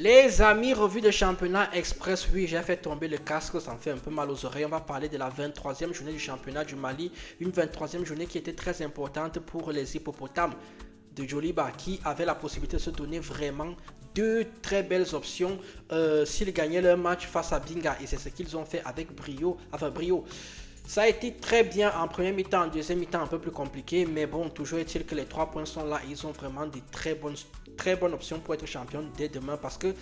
Les amis, revue de championnat express. Oui, j'ai fait tomber le casque, ça me fait un peu mal aux oreilles. On va parler de la 23e journée du championnat du Mali. Une 23e journée qui était très importante pour les hippopotames de Djoliba qui avaient la possibilité de se donner vraiment deux très belles options s'ils gagnaient leur match face à Binga. Et c'est ce qu'ils ont fait avec brio. Ça a été très bien en première mi-temps, en deuxième mi-temps un peu plus compliqué, mais bon, toujours est-il que les 3 points sont là. Ils ont vraiment des très bonnes options pour être champion dès demain parce que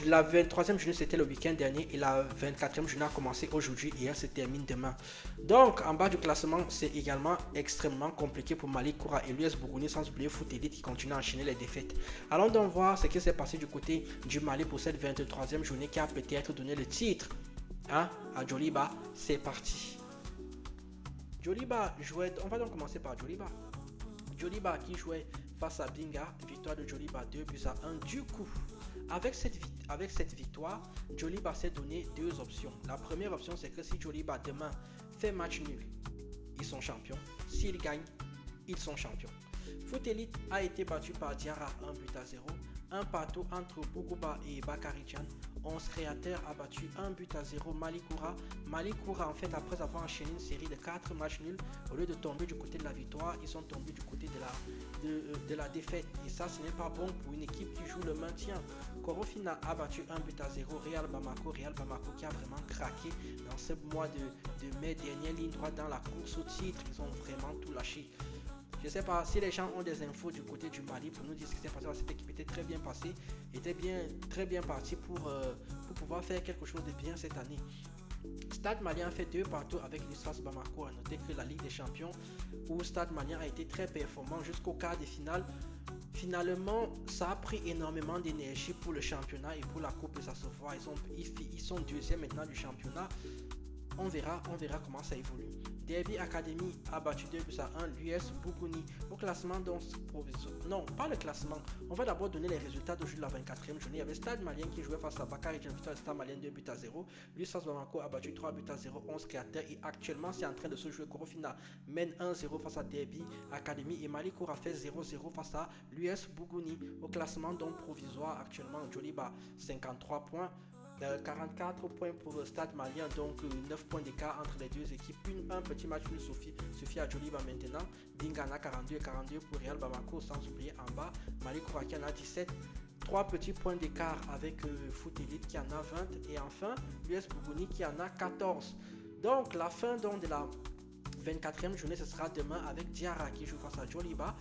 la 23e journée c'était le week-end dernier et la 24e journée a commencé aujourd'hui et elle se termine demain. Donc en bas du classement, c'est également extrêmement compliqué pour Malik Koura et l'US Bourgogne, sans oublier Foot Elite qui continue à enchaîner les défaites. Allons donc voir ce qui s'est passé du côté du Mali pour cette 23e journée qui a peut-être donné le titre à Djoliba. C'est parti. Djoliba jouait, on va donc commencer par Djoliba. Djoliba qui jouait face à Binga, victoire de Djoliba 2 buts à 1. Du coup, avec cette victoire, Djoliba s'est donné deux options. La première option, c'est que si Djoliba demain fait match nul, ils sont champions. S'ils gagnent, ils sont champions. Foot Elite a été battu par Diarra 1 but à 0. Un partout entre Bougouba et Bakary-Djan. 11 créateurs a battu 1 but à 0 Malikoura. Malikoura, en fait, après avoir enchaîné une série de 4 matchs nuls, au lieu de tomber du côté de la victoire, ils sont tombés du côté de la défaite. Et ça, ce n'est pas bon pour une équipe qui joue le maintien. Korofina a battu 1 but à 0 Real Bamako qui a vraiment craqué dans ce mois de mai, dernière ligne droite dans la course au titre. Ils ont vraiment tout lâché. Je ne sais pas si les gens ont des infos du côté du Mali pour nous dire ce qui s'est passé. Cette équipe était très bien passée, était très bien partie pour pouvoir faire quelque chose de bien cette année. Stade Malien a fait 2 partout avec l'USFAS Bamako. A noter que la Ligue des Champions, où Stade Malien a été très performant jusqu'au quart de finale. Finalement, ça a pris énormément d'énergie pour le championnat et pour la coupe, ça se voit. Ils sont deuxième maintenant du championnat. On verra comment ça évolue. Derby Academy a battu 2 buts à 1 l'US Bougoni. Au classement, donc, non, pas le classement. On va d'abord donner les résultats d'aujourd'hui de la 24e journée. Il y avait Stade Malien qui jouait face à Bakary-Djan, victoire de Stade Malien 2 buts à 0. L'USAS Bamako a battu 3 buts à 0, 11 créateurs. Et actuellement, c'est en train de se jouer. Korofina mène 1-0 face à Derby Academy. Et Malikour a fait 0-0 face à l'US Bougoni. Au classement, donc provisoire, actuellement, Djoliba 53 points. 44 points pour le Stade Malien, donc 9 points d'écart entre les deux équipes. Un petit match pour suffit à Djoliba maintenant. Bingana 42 pour Real Bamako, sans oublier en bas Malik Koura qui en a 17. 3 petits points d'écart avec Foot Elite qui en a 20. Et enfin l'US Bougoni qui en a 14. Donc la fin donc, de la 24e journée, ce sera demain avec Diarra qui joue face à Djoliba,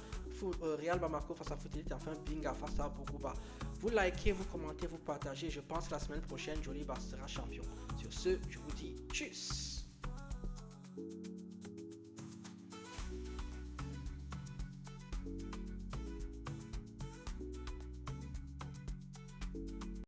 Real Bamako face à Foot Elite et enfin Binga face à Bougouba. Vous likez, vous commentez, vous partagez. Je pense que la semaine prochaine, Djoliba sera champion. Sur ce, je vous dis tchuss.